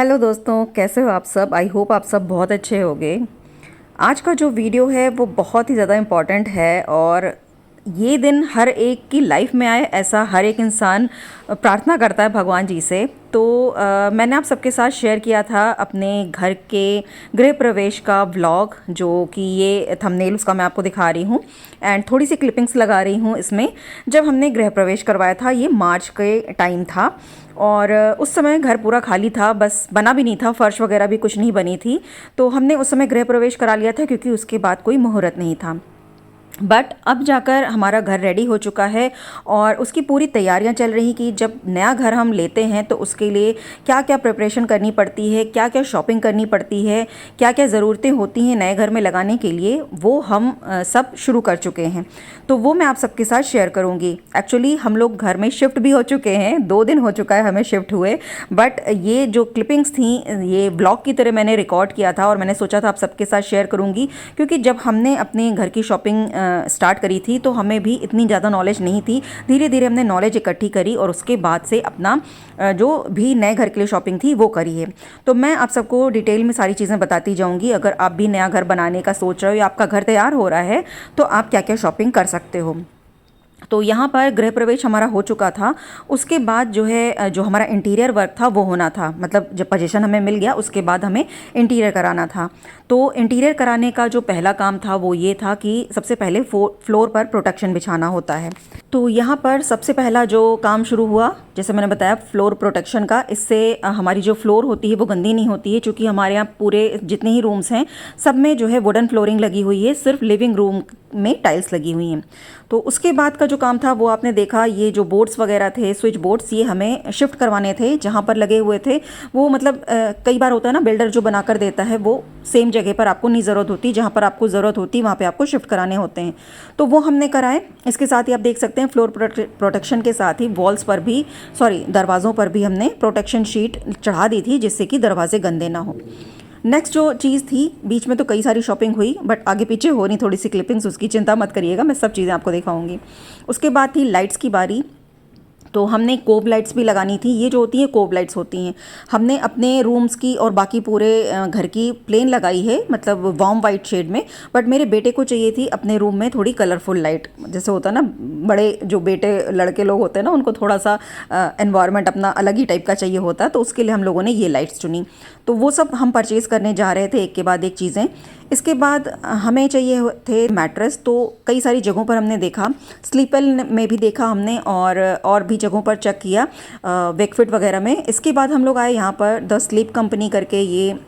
Hello दोस्तों, कैसे हो आप सब। आई होप आप सब बहुत अच्छे होंगे। आज का जो वीडियो है वो बहुत ही ज़्यादा इम्पॉर्टेंट है और ये दिन हर एक की लाइफ में आए ऐसा हर एक इंसान प्रार्थना करता है भगवान जी से। तो मैंने आप सबके साथ शेयर किया था अपने घर के गृह प्रवेश का व्लॉग, जो कि ये थंबनेल उसका मैं आपको दिखा रही हूँ एंड थोड़ी सी क्लिपिंग्स लगा रही हूँ इसमें। जब हमने गृह प्रवेश करवाया था, ये मार्च के टाइम था और उस समय घर पूरा खाली था, बस बना भी नहीं था, फर्श वगैरह भी कुछ नहीं बनी थी। तो हमने उस समय गृह प्रवेश करा लिया था क्योंकि उसके बाद कोई मुहूर्त नहीं था। बट अब जाकर हमारा घर रेडी हो चुका है और उसकी पूरी तैयारियां चल रही कि जब नया घर हम लेते हैं तो उसके लिए क्या क्या प्रिपरेशन करनी पड़ती है, क्या क्या शॉपिंग करनी पड़ती है, क्या क्या ज़रूरतें होती हैं नए घर में लगाने के लिए, वो हम सब शुरू कर चुके हैं। तो वो मैं आप सबके साथ शेयर करूंगी। एक्चुअली हम लोग घर में शिफ्ट भी हो चुके हैं, 2 दिन हो चुका है हमें शिफ्ट हुए। बट ये जो क्लिपिंग्स थी ये ब्लॉग की तरह मैंने रिकॉर्ड किया था और मैंने सोचा था आप सबके साथ शेयर करूंगी, क्योंकि जब हमने अपने घर की शॉपिंग स्टार्ट करी थी तो हमें भी इतनी ज़्यादा नॉलेज नहीं थी। धीरे धीरे हमने नॉलेज इकट्ठी करी और उसके बाद से अपना जो भी नए घर के लिए शॉपिंग थी वो करी है। तो मैं आप सबको डिटेल में सारी चीज़ें बताती जाऊंगी। अगर आप भी नया घर बनाने का सोच रहे हो या आपका घर तैयार हो रहा है तो आप क्या क्या शॉपिंग कर सकते हो। तो यहाँ पर गृह प्रवेश हमारा हो चुका था। उसके बाद जो है जो हमारा इंटीरियर वर्क था वो होना था, मतलब जब पोजीशन हमें मिल गया उसके बाद हमें इंटीरियर कराना था। तो इंटीरियर कराने का जो पहला काम था वो ये था कि सबसे पहले फ्लोर पर प्रोटेक्शन बिछाना होता है। तो यहाँ पर सबसे पहला जो काम शुरू हुआ, जैसे मैंने बताया, फ्लोर प्रोटेक्शन का। इससे हमारी जो फ्लोर होती है वो गंदी नहीं होती है, क्योंकि हमारे यहाँ पूरे जितने ही रूम्स हैं सब में जो है वुडन फ्लोरिंग लगी हुई है, सिर्फ लिविंग रूम में टाइल्स लगी हुई हैं। तो उसके बाद का जो काम था वो आपने देखा, ये जो बोर्ड्स वगैरह थे, स्विच बोर्ड्स, ये हमें शिफ्ट करवाने थे। जहाँ पर लगे हुए थे वो मतलब कई बार होता है ना, बिल्डर जो बनाकर देता है वो सेम जगह पर आपको नहीं ज़रूरत होती, जहाँ पर आपको ज़रूरत होती वहाँ पे आपको शिफ्ट कराने होते हैं। तो वो हमने कराए। इसके साथ ही आप देख सकते हैं फ्लोर प्रोटेक्शन के साथ ही वॉल्स पर भी, सॉरी दरवाज़ों पर भी हमने प्रोटेक्शन शीट चढ़ा दी थी, जिससे कि दरवाजे गंदे ना हो। नेक्स्ट जो चीज़ थी, बीच में तो कई सारी शॉपिंग हुई बट आगे पीछे हो नहीं थोड़ी सी क्लिपिंग्स, उसकी चिंता मत करिएगा, मैं सब चीज़ें आपको दिखाऊंगी। उसके बाद थी लाइट्स की बारी। तो हमने कोब लाइट्स भी लगानी थी। ये जो होती हैं कोब लाइट्स होती हैं, हमने अपने रूम्स की और बाकी पूरे घर की प्लेन लगाई है, मतलब वार्म वाइट शेड में। बट मेरे बेटे को चाहिए थी अपने रूम में थोड़ी कलरफुल लाइट, जैसे होता है ना बड़े जो बेटे लड़के लोग होते हैं ना, उनको थोड़ा सा एनवायरनमेंट अपना अलग ही टाइप का चाहिए होता है। तो उसके लिए हम लोगों ने ये लाइट्स चुनी। तो वो सब हम परचेज़ करने जा रहे थे एक के बाद एक चीज़ें। इसके बाद हमें चाहिए थे मैट्रेस। तो कई सारी जगहों पर हमने देखा, स्लीपल में भी देखा हमने और भी जगहों पर चेक किया, वेकफिट वगैरह में। इसके बाद हम लोग आए यहाँ पर द स्लीप कंपनी करके, ये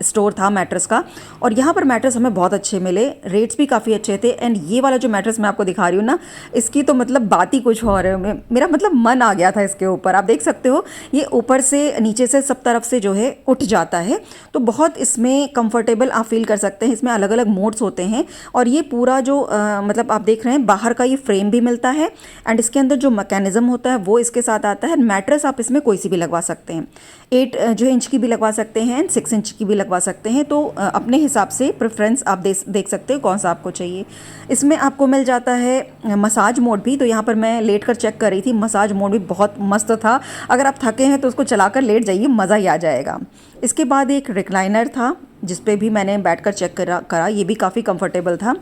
स्टोर था मैट्रेस का। और यहाँ पर मैट्रेस हमें बहुत अच्छे मिले, रेट्स भी काफ़ी अच्छे थे। एंड ये वाला जो मैट्रेस मैं आपको दिखा रही हूँ ना, इसकी तो मतलब बात ही कुछ और है। मेरा मतलब मन आ गया था इसके ऊपर। आप देख सकते हो ये ऊपर से नीचे से सब तरफ से जो है उठ जाता है, तो बहुत इसमें कंफर्टेबल आप फील कर सकते हैं। इसमें अलग अलग मोड्स होते हैं और ये पूरा जो मतलब आप देख रहे हैं बाहर का ये फ्रेम भी मिलता है एंड इसके अंदर जो मैकेनिज्म होता है वो इसके साथ आता है। मैट्रेस आप इसमें कोई सी भी लगवा सकते हैं, 8 जो इंच की भी लगवा सकते हैं एंड 6 इंच की भी लगवा सकते हैं। तो अपने हिसाब से प्रेफरेंस आप देख सकते हो कौन सा आपको चाहिए। इसमें आपको मिल जाता है मसाज मोड भी। तो यहाँ पर मैं लेट कर चेक कर रही थी, मसाज मोड भी बहुत मस्त था। अगर आप थके हैं तो उसको चलाकर लेट जाइए, मज़ा ही आ जाएगा। इसके बाद एक रिक्लाइनर था जिस पे भी मैंने बैठकर चेक करा, ये भी काफ़ी कंफर्टेबल था।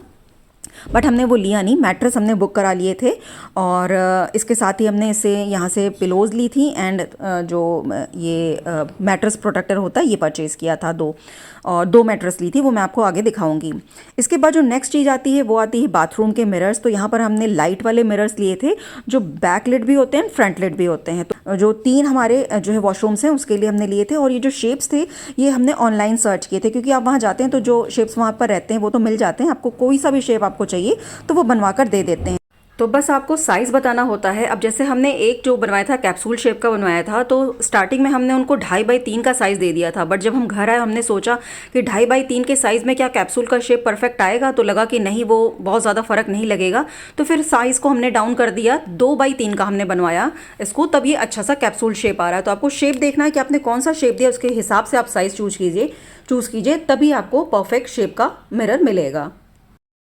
बट हमने वो लिया नहीं, मैट्रेस हमने बुक करा लिए थे। और इसके साथ ही हमने इसे यहाँ से पिलोज़ ली थी एंड जो ये मैट्रेस प्रोटेक्टर होता है ये परचेज़ किया था, 2 मैट्रेस ली थी, वो मैं आपको आगे दिखाऊंगी। इसके बाद जो नेक्स्ट चीज़ आती है वो आती है बाथरूम के मिरर्स। तो यहाँ पर हमने लाइट वाले मिरर्स लिए थे जो बैक लिड भी होते हैं, फ्रंट लिड भी होते हैं। तो जो 3 हमारे जो है वॉशरूम्स हैं उसके लिए हमने लिए थे। और ये जो शेप्स थे ये हमने ऑनलाइन सर्च किए थे, क्योंकि आप वहाँ जाते हैं तो जो शेप्स वहाँ पर रहते हैं वो तो मिल जाते हैं, आपको कोई सा भी शेप आपको चाहिए तो वो बनवा कर दे देते हैं। तो बस आपको साइज़ बताना होता है। अब जैसे हमने एक जो बनवाया था कैप्सूल शेप का बनवाया था, तो स्टार्टिंग में हमने उनको 2.5x3 का साइज़ दे दिया था। बट जब हम घर आए हमने सोचा कि 2.5x3 के साइज़ में क्या कैप्सूल का शेप परफेक्ट आएगा, तो लगा कि नहीं, वो बहुत ज़्यादा फ़र्क नहीं लगेगा। तो फिर साइज़ को हमने डाउन कर दिया, 2x3 का हमने बनवाया इसको, तब ये अच्छा सा कैप्सूल शेप आ रहा है। तो आपको शेप देखना है कि आपने कौन सा शेप दिया, उसके हिसाब से आप साइज़ चूज़ कीजिए, तभी आपको परफेक्ट शेप का मिरर मिलेगा।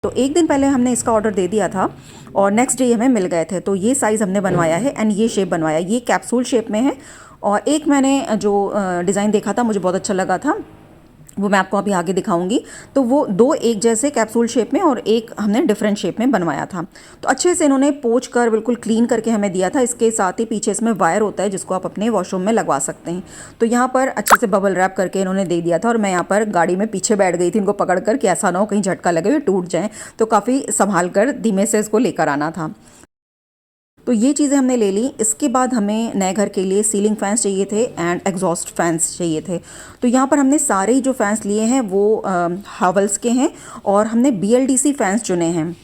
तो एक दिन पहले हमने इसका ऑर्डर दे दिया था और नेक्स्ट डे हमें मिल गए थे। तो ये साइज़ हमने बनवाया है एंड ये शेप बनवाया, ये कैप्सूल शेप में है और एक मैंने जो डिज़ाइन देखा था मुझे बहुत अच्छा लगा था, वो मैं आपको अभी आगे दिखाऊंगी। तो वो दो एक जैसे कैप्सूल शेप में और एक हमने डिफरेंट शेप में बनवाया था। तो अच्छे से इन्होंने पोंछ कर बिल्कुल क्लीन करके हमें दिया था। इसके साथ ही पीछे इसमें वायर होता है जिसको आप अपने वॉशरूम में लगवा सकते हैं। तो यहाँ पर अच्छे से बबल रैप करके इन्होंने दे दिया था और मैं यहाँ पर गाड़ी में पीछे बैठ गई थी इनको पकड़ कर कि ऐसा ना हो कहीं झटका लगे हुए टूट जाएँ। तो काफ़ी संभाल कर धीमे से इसको लेकर आना था। तो ये चीज़ें हमने ले ली। इसके बाद हमें नए घर के लिए सीलिंग फैंस चाहिए थे एंड एग्जॉस्ट फैंस चाहिए थे। तो यहाँ पर हमने सारे ही जो फैंस लिए हैं वो हावेल्स के हैं और हमने BLDC फैंस चुने हैं।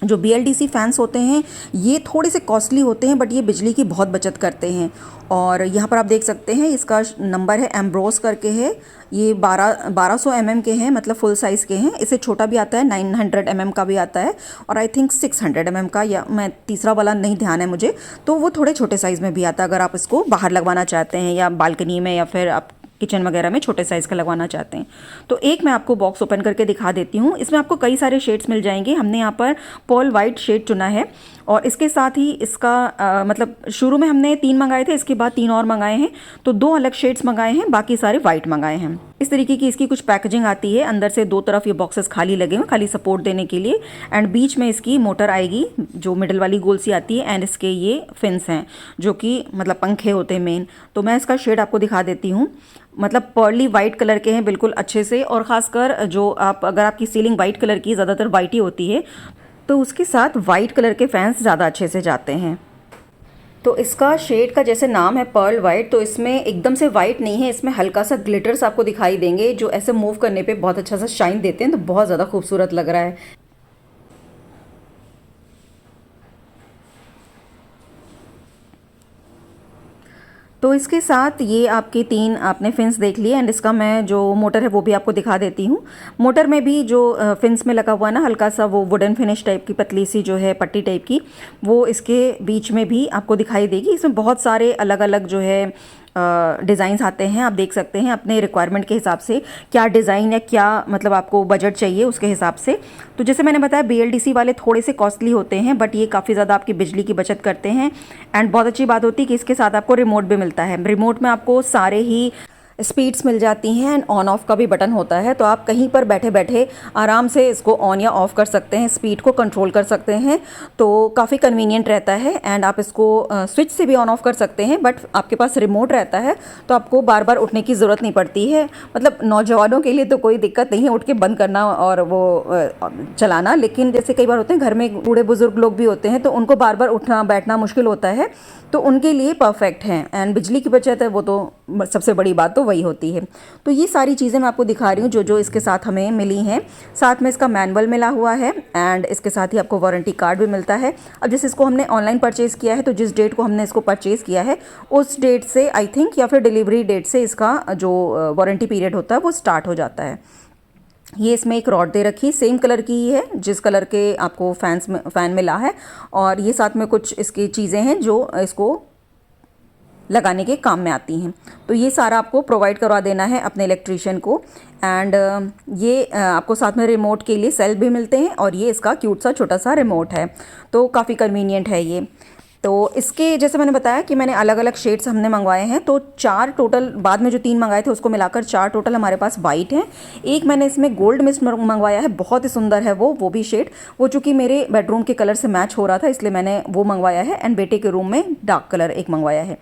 जो BLDC फैंस होते हैं ये थोड़े से कॉस्टली होते हैं बट ये बिजली की बहुत बचत करते हैं। और यहाँ पर आप देख सकते हैं इसका नंबर है एम्ब्रोस करके है। ये 1200 mm के हैं, मतलब फुल साइज़ के हैं। इससे छोटा भी आता है, 900 mm का भी आता है और आई थिंक 600 mm का, या मैं तीसरा वाला नहीं ध्यान है मुझे। तो वो थोड़े छोटे साइज़ में भी आता है अगर आप इसको बाहर लगवाना चाहते हैं या बालकनी में या फिर आप किचन वगैरह में छोटे साइज़ का लगवाना चाहते हैं। तो एक मैं आपको बॉक्स ओपन करके दिखा देती हूँ। इसमें आपको कई सारे शेड्स मिल जाएंगे। हमने यहाँ पर पर्ल वाइट शेड चुना है और इसके साथ ही इसका मतलब शुरू में हमने 3 मंगाए थे, इसके बाद 3 और मंगाए हैं। तो 2 अलग शेड्स मंगाए हैं, बाकी सारे वाइट मंगाए हैं। इस तरीके की इसकी कुछ पैकेजिंग आती है। अंदर से 2 तरफ ये बॉक्सेस खाली लगे हुए, खाली सपोर्ट देने के लिए। एंड बीच में इसकी मोटर आएगी जो मिडल वाली गोल सी आती है। एंड इसके ये फिन्स हैं जो कि मतलब पंखे होते हैं मेन। तो मैं इसका शेड आपको दिखा देती हूँ। मतलब पर्ली वाइट कलर के हैं बिल्कुल अच्छे से। और ख़ासकर जो आप अगर आपकी सीलिंग वाइट कलर की, ज़्यादातर वाइट ही होती है, तो उसके साथ वाइट कलर के फैंस ज़्यादा अच्छे से जाते हैं। तो इसका शेड का जैसे नाम है पर्ल वाइट, तो इसमें एकदम से वाइट नहीं है, इसमें हल्का सा ग्लिटर्स आपको दिखाई देंगे जो ऐसे मूव करने पे बहुत अच्छा सा शाइन देते हैं। तो बहुत ज़्यादा खूबसूरत लग रहा है। तो इसके साथ ये आपके 3 आपने फिन्स देख लिए एंड इसका मैं जो मोटर है वो भी आपको दिखा देती हूँ। मोटर में भी जो फिन्स में लगा हुआ ना हल्का सा वो वुडन फिनिश टाइप की पतली सी जो है पट्टी टाइप की, वो इसके बीच में भी आपको दिखाई देगी। इसमें बहुत सारे अलग अलग जो है डिज़ाइंस आते हैं। आप देख सकते हैं अपने रिक्वायरमेंट के हिसाब से क्या डिज़ाइन या क्या मतलब आपको बजट चाहिए उसके हिसाब से। तो जैसे मैंने बताया BLDC वाले थोड़े से कॉस्टली होते हैं बट ये काफ़ी ज़्यादा आपकी बिजली की बचत करते हैं। एंड बहुत अच्छी बात होती है कि इसके साथ आपको रिमोट भी मिलता है। रिमोट में आपको सारे ही स्पीड्स मिल जाती हैं एंड ऑन ऑफ का भी बटन होता है। तो आप कहीं पर बैठे बैठे आराम से इसको ऑन या ऑफ़ कर सकते हैं, स्पीड को कंट्रोल कर सकते हैं। तो काफ़ी कन्वीनियंट रहता है। एंड आप इसको स्विच से भी ऑन ऑफ कर सकते हैं बट आपके पास रिमोट रहता है तो आपको बार बार उठने की ज़रूरत नहीं पड़ती है। मतलब नौजवानों के लिए तो कोई दिक्कत नहीं है उठ के बंद करना और वो चलाना, लेकिन जैसे कई बार होते हैं घर में बूढ़े बुजुर्ग लोग भी होते हैं तो उनको बार बार उठना बैठना मुश्किल होता है, तो उनके लिए परफेक्ट हैं। एंड बिजली की बचत है वो तो सबसे बड़ी बात तो वही होती है। तो ये सारी चीज़ें मैं आपको दिखा रही हूँ जो जो इसके साथ हमें मिली हैं। साथ में इसका मैनुअल मिला हुआ है एंड इसके साथ ही आपको वारंटी कार्ड भी मिलता है। अब जैसे इसको हमने ऑनलाइन परचेज़ किया है तो जिस डेट को हमने इसको परचेज़ किया है उस डेट से आई थिंक या फिर डिलीवरी डेट से इसका जो वारंटी पीरियड होता है वो स्टार्ट हो जाता है। ये इसमें एक रॉड दे रखी सेम कलर की ही है जिस कलर के आपको फ़ैन मिला है। और ये साथ में कुछ इसकी चीज़ें हैं जो इसको लगाने के काम में आती हैं। तो ये सारा आपको प्रोवाइड करवा देना है अपने इलेक्ट्रीशियन को। एंड ये आपको साथ में रिमोट के लिए सेल भी मिलते हैं और ये इसका क्यूट सा छोटा सा रिमोट है। तो काफ़ी कन्वीनियंट है ये। तो इसके जैसे मैंने बताया कि मैंने अलग अलग शेड्स हमने मंगवाए हैं। तो 4 टोटल, बाद में जो 3 मंगाए थे उसको मिलाकर 4 टोटल हमारे पास वाइट हैं। एक मैंने इसमें गोल्ड मिस्ट मंगवाया है, बहुत ही सुंदर है वो भी शेड। वो चूँकि मेरे बेडरूम के कलर से मैच हो रहा था इसलिए मैंने वो मंगवाया है। एंड बेटे के रूम में डार्क कलर एक मंगवाया है।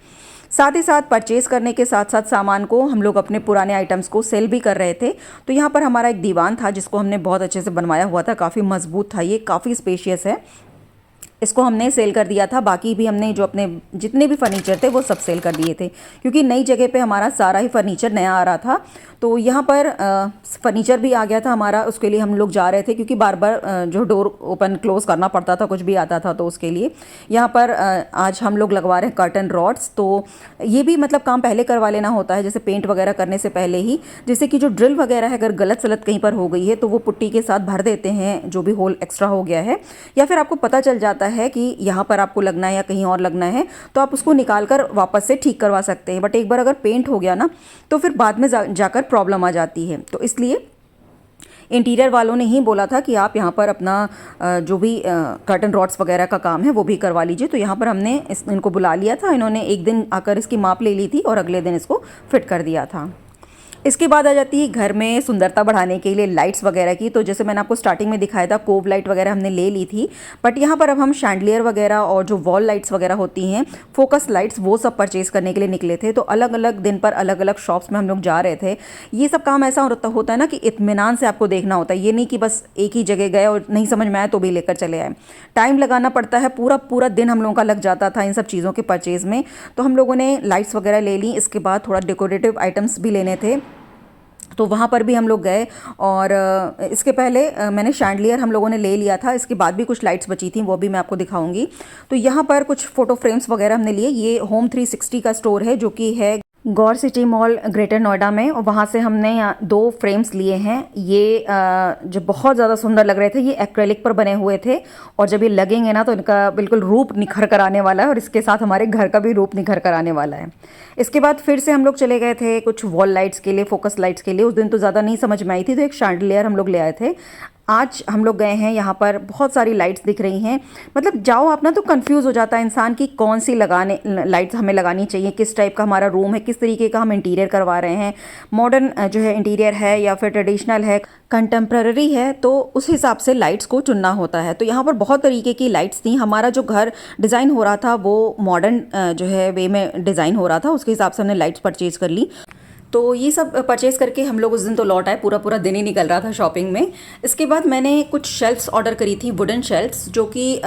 साथ ही साथ परचेज़ करने के साथ साथ सामान को हम लोग अपने पुराने आइटम्स को सेल भी कर रहे थे। तो यहाँ पर हमारा एक दीवान था जिसको हमने बहुत अच्छे से बनवाया हुआ था, काफ़ी मजबूत था, ये काफ़ी स्पेशियस है। इसको हमने सेल कर दिया था। बाकी भी हमने जो अपने जितने भी फर्नीचर थे वो सब सेल कर दिए थे क्योंकि नई जगह पे हमारा सारा ही फर्नीचर नया आ रहा था। तो यहाँ पर फर्नीचर भी आ गया था हमारा, उसके लिए हम लोग जा रहे थे क्योंकि बार बार जो डोर ओपन क्लोज करना पड़ता था, कुछ भी आता था, तो उसके लिए यहाँ पर आज हम लोग लगवा रहे हैं कर्टन रॉड्स। तो ये भी मतलब काम पहले करवा लेना होता है, जैसे पेंट वगैरह करने से पहले ही। जैसे कि जो ड्रिल वगैरह है अगर गलत सलत कहीं पर हो गई है तो वो पुट्टी के साथ भर देते हैं जो भी होल एक्स्ट्रा हो गया है, या फिर आपको पता चल जाता है कि यहाँ पर आपको लगना है या कहीं और लगना है तो आप उसको निकाल कर वापस से ठीक करवा सकते हैं। बट एक बार अगर पेंट हो गया ना तो फिर बाद में जाकर प्रॉब्लम आ जाती है। तो इसलिए इंटीरियर वालों ने ही बोला था कि आप यहाँ पर अपना जो भी कर्टन रॉड्स वगैरह का काम है वो भी करवा लीजिए। तो यहाँ पर हमने इनको बुला लिया था, इन्होंने एक दिन आकर इसकी माप ले ली थी और अगले दिन इसको फिट कर दिया था। इसके बाद आ जाती है घर में सुंदरता बढ़ाने के लिए लाइट्स वगैरह की। तो जैसे मैंने आपको स्टार्टिंग में दिखाया था, कोव लाइट वगैरह हमने ले ली थी, बट यहाँ पर अब हम शैंडलियर वगैरह और जो वॉल लाइट्स वगैरह होती हैं, फोकस लाइट्स, वो सब परचेज़ करने के लिए निकले थे। तो अलग अलग दिन पर अलग अलग शॉप्स में हम लोग जा रहे थे। ये सब काम ऐसा होता है ना कि इत्मीनान से आपको देखना होता है, ये नहीं कि बस एक ही जगह गए और नहीं समझ में आया तो भी लेकर चले आए। टाइम लगाना पड़ता है, पूरा पूरा दिन हम लोगों का लग जाता था इन सब चीज़ों के परचेज़ में। तो हम लोगों ने लाइट्स वगैरह ले ली, इसके बाद थोड़ा डेकोरेटिव आइटम्स भी लेने थे, तो वहाँ पर भी हम लोग गए। और इसके पहले मैंने शैंडलियर हम लोगों ने ले लिया था, इसके बाद भी कुछ लाइट्स बची थी, वो भी मैं आपको दिखाऊंगी। तो यहाँ पर कुछ फ़ोटो फ्रेम्स वगैरह हमने लिए। ये होम 360 का स्टोर है जो कि है गौर सिटी मॉल ग्रेटर नोएडा में, और वहाँ से हमने यहाँ 2 फ्रेम्स लिए हैं। ये जो बहुत ज़्यादा सुंदर लग रहे थे, ये एक्रेलिक पर बने हुए थे, और जब ये लगेंगे ना तो इनका बिल्कुल रूप निखर कर आने वाला है, और इसके साथ हमारे घर का भी रूप निखर कर आने वाला है। इसके बाद फिर से हम लोग चले गए थे कुछ वॉल लाइट्स के लिए, फोकस लाइट्स के लिए। उस दिन तो ज़्यादा नहीं समझ में आई थी, तो एक शैंडलियर हम लोग ले आए थे। आज हम लोग गए हैं, यहाँ पर बहुत सारी लाइट्स दिख रही हैं। मतलब जाओ आप ना तो कंफ्यूज हो जाता है इंसान की कौन सी लाइट्स हमें लगानी चाहिए, किस टाइप का हमारा रूम है, किस तरीके का हम इंटीरियर करवा रहे हैं, मॉडर्न जो है इंटीरियर है या फिर ट्रेडिशनल है, कंटेम्प्ररी है, तो उस हिसाब से लाइट्स को चुनना होता है। तो यहाँ पर बहुत तरीके की लाइट्स थी। हमारा जो घर डिज़ाइन हो रहा था वो मॉडर्न जो है वे में डिज़ाइन हो रहा था, उसके हिसाब से हमने लाइट्स परचेज़ कर ली। तो ये सब परचेज़ करके हम लोग उस दिन तो लौट आए, पूरा पूरा दिन ही निकल रहा था शॉपिंग में। इसके बाद मैंने कुछ शेल्फ्स ऑर्डर करी थी, वुडन शेल्फ्स, जो कि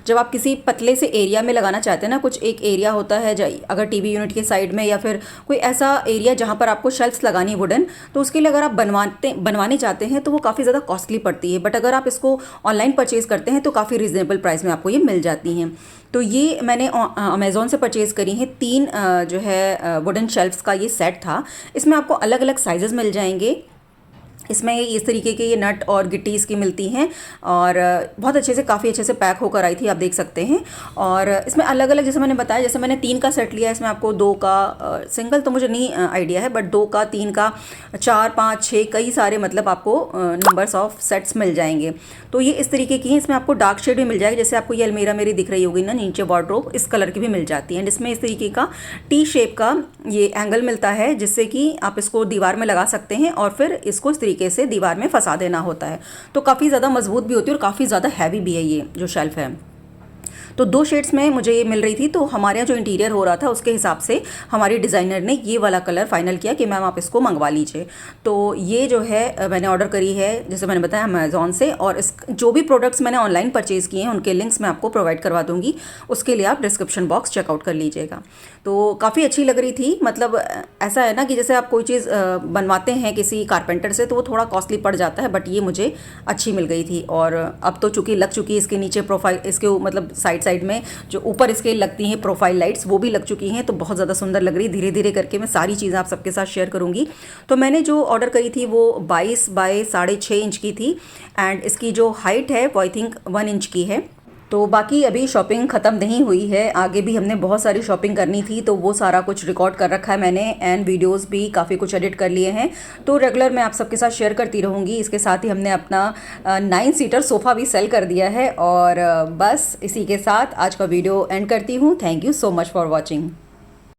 जब आप किसी पतले से एरिया में लगाना चाहते हैं ना, कुछ एक एरिया होता है अगर टीवी यूनिट के साइड में या फिर कोई ऐसा एरिया जहाँ पर आपको शेल्फ्स लगानी है वुडन, तो उसके लिए अगर आप बनवाने चाहते हैं तो वो काफ़ी ज़्यादा कॉस्टली पड़ती है। बट अगर आप इसको ऑनलाइन परचेज़ करते हैं तो काफ़ी रिजनेबल प्राइस में आपको ये मिल जाती हैं। तो ये मैंने अमेज़ॉन से परचेज़ करी हैं। 3 जो है वुडन शेल्फ्स का ये सेट था। इसमें आपको अलग अलग साइजेस मिल जाएंगे। इसमें इस तरीके के ये नट और गिट्टी इसकी मिलती हैं, और बहुत अच्छे से, काफ़ी अच्छे से पैक होकर आई थी, आप देख सकते हैं। और इसमें अलग अलग, जैसे मैंने बताया, जैसे मैंने 3 का सेट लिया, इसमें आपको 2 का सिंगल तो मुझे नहीं आइडिया है, बट 2 का, 3 का, 4, 5, 6, कई सारे मतलब आपको नंबर्स ऑफ सेट्स मिल जाएंगे। तो ये इस तरीके की हैं। इसमें आपको डार्क शेड भी मिल जाएगी, जैसे आपको ये अलमीरा मेरी दिख रही होगी ना नीचे, वार्डरोब, इस कलर की भी मिल जाती है। इसमें इस तरीके का टी शेप का ये एंगल मिलता है, जिससे कि आप इसको दीवार में लगा सकते हैं और फिर इसको इस तरीके से दीवार में फंसा देना होता है। तो काफ़ी ज़्यादा मजबूत भी होती है और काफ़ी ज़्यादा हैवी भी है ये जो शेल्फ़ है। तो 2 शेड्स में मुझे ये मिल रही थी। तो हमारे यहाँ जो इंटीरियर हो रहा था उसके हिसाब से हमारी डिज़ाइनर ने ये वाला कलर फाइनल किया कि मैम आप इसको मंगवा लीजिए। तो ये जो है मैंने ऑर्डर करी है, जैसे मैंने बताया, अमेज़ॉन से। और इस जो भी प्रोडक्ट्स मैंने ऑनलाइन परचेज़ किए हैं उनके लिंक्स मैं आपको प्रोवाइड करवा दूँगी, उसके लिए आप डिस्क्रिप्शन बॉक्स चेकआउट कर लीजिएगा। तो काफ़ी अच्छी लग रही थी। मतलब ऐसा है ना कि जैसे आप कोई चीज़ बनवाते हैं किसी कारपेंटर से तो वो थोड़ा कॉस्टली पड़ जाता है, बट ये मुझे अच्छी मिल गई थी। और अब तो चूँकि लग चुकी है इसके नीचे प्रोफाइल, इसके मतलब साइड में जो ऊपर इसके लगती हैं प्रोफाइल लाइट्स, वो भी लग चुकी हैं, तो बहुत ज़्यादा सुंदर लग रही। धीरे धीरे करके मैं सारी चीज़ें आप सबके साथ शेयर करूँगी। तो मैंने जो ऑर्डर करी थी वो 22 बाय 6.5 इंच की थी, एंड इसकी जो हाइट है वो आई थिंक 1 इंच की है। तो बाकी अभी शॉपिंग ख़त्म नहीं हुई है, आगे भी हमने बहुत सारी शॉपिंग करनी थी, तो वो सारा कुछ रिकॉर्ड कर रखा है मैंने, एंड वीडियोस भी काफ़ी कुछ एडिट कर लिए हैं। तो रेगुलर मैं आप सबके साथ शेयर करती रहूँगी। इसके साथ ही हमने अपना 9 सीटर सोफ़ा भी सेल कर दिया है। और बस इसी के साथ आज का वीडियो एंड करती हूँ। Thank you so much for watching.